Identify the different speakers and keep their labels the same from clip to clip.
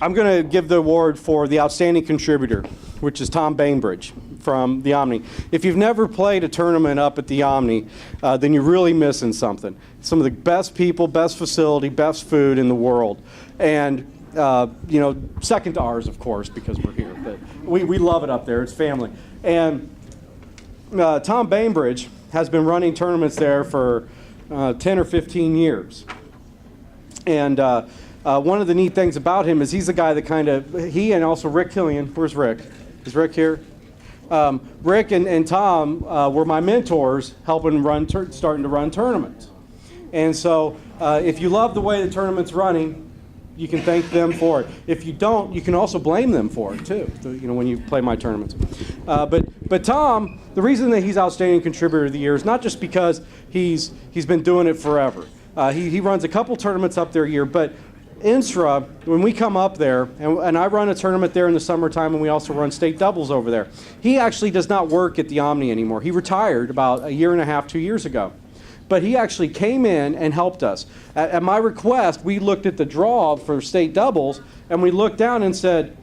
Speaker 1: I'm going to give the award for the outstanding contributor, which is Tom Bainbridge from the Omni. If you've never played a tournament up at the Omni, then you're really missing something. Some of the best people, best facility, best food in the world. And, you know, second to ours, of course, because we're here. But we love it up there. It's family. And Tom Bainbridge has been running tournaments there for 10 or 15 years. And one of the neat things about him is he's the guy that he and also Rick Killian, where's Rick? Is Rick here? Rick and Tom were my mentors helping starting to run tournaments. And so if you love the way the tournament's running, you can thank them for it. If you don't, you can also blame them for it too, you know, when you play my tournaments. But Tom, the reason that he's outstanding contributor of the year is not just because he's been doing it forever. He runs a couple tournaments up there a year, but INSRA, when we come up there, and I run a tournament there in the summertime, and we also run state doubles over there. He actually does not work at the Omni anymore. He retired about a year and a half, 2 years ago. But he actually came in and helped us. At my request, we looked at the draw for state doubles, and we looked down and said,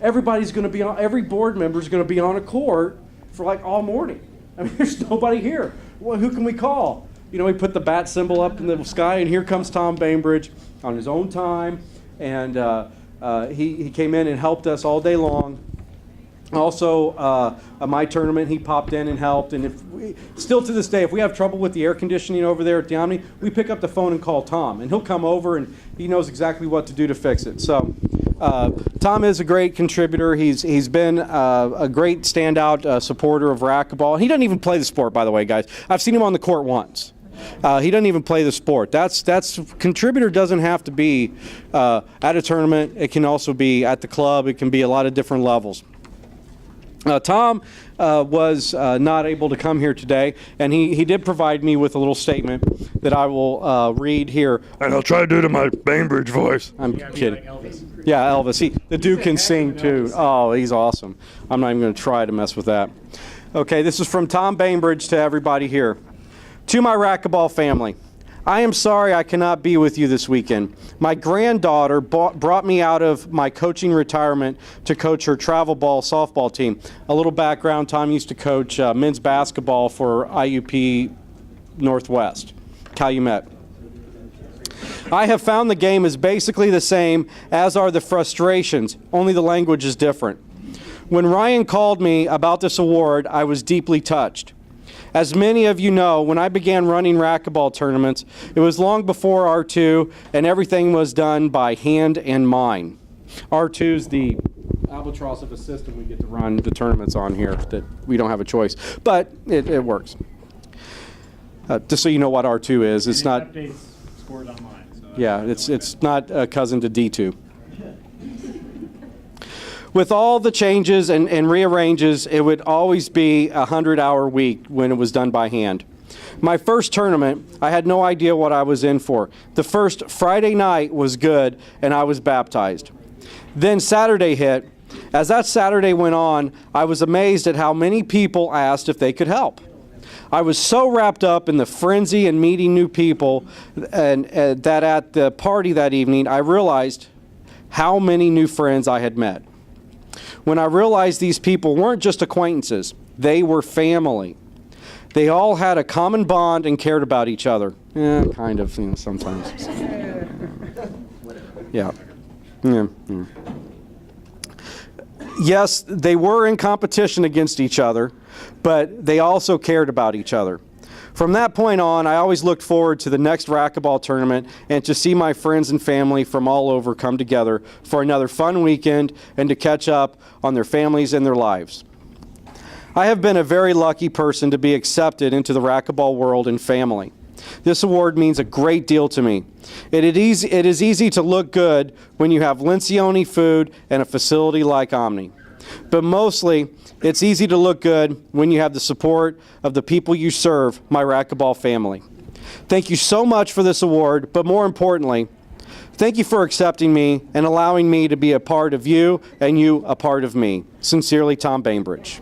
Speaker 1: every board member is going to be on a court for like all morning. I mean, there's nobody here. Well, who can we call? You know, we put the bat symbol up in the sky, and here comes Tom Bainbridge on his own time, and he came in and helped us all day long. Also, my tournament, he popped in and helped, and still to this day, if we have trouble with the air conditioning over there at the Omni, we pick up the phone and call Tom, and he'll come over, and he knows exactly what to do to fix it. So Tom is a great contributor. He's been a great standout supporter of racquetball. He doesn't even play the sport, by the way, guys. I've seen him on the court once. He doesn't even play the sport. Contributor doesn't have to be at a tournament. It can also be at the club. It can be a lot of different levels. Tom was not able to come here today, and he did provide me with a little statement that I will read here. And I'll try to do it in my Bainbridge voice. I'm kidding. Like Elvis. Yeah, Elvis. The dude can sing too. Oh, he's awesome. I'm not even going to try to mess with that. Okay, this is from Tom Bainbridge to everybody here. To my racquetball family, I am sorry I cannot be with you this weekend. My granddaughter brought me out of my coaching retirement to coach her travel ball softball team. A little background, Tom used to coach men's basketball for IUP Northwest, Calumet. I have found the game is basically the same, as are the frustrations, only the language is different. When Ryan called me about this award, I was deeply touched. As many of you know, when I began running racquetball tournaments, it was long before R2, and everything was done by hand and mind. R2 is the albatross of a system we get to run the tournaments on here, that we don't have a choice, but it works. Just so you know what R2 is, it's not. Updates scored online. So yeah, it's not a cousin to D2. With all the changes and rearranges, it would always be a 100-hour week when it was done by hand. My first tournament, I had no idea what I was in for. The first Friday night was good, and I was baptized. Then Saturday hit. As that Saturday went on, I was amazed at how many people asked if they could help. I was so wrapped up in the frenzy and meeting new people, and that at the party that evening, I realized how many new friends I had met. When I realized these people weren't just acquaintances, they were family. They all had a common bond and cared about each other. Yeah, kind of, you know, sometimes. Yeah. Yes, they were in competition against each other, but they also cared about each other. From that point on, I always looked forward to the next racquetball tournament and to see my friends and family from all over come together for another fun weekend and to catch up on their families and their lives. I have been a very lucky person to be accepted into the racquetball world and family. This award means a great deal to me. It is easy to look good when you have Lencioni food and a facility like Omni. But mostly, it's easy to look good when you have the support of the people you serve, my racquetball family. Thank you so much for this award, but more importantly, thank you for accepting me and allowing me to be a part of you and you a part of me. Sincerely, Tom Bainbridge.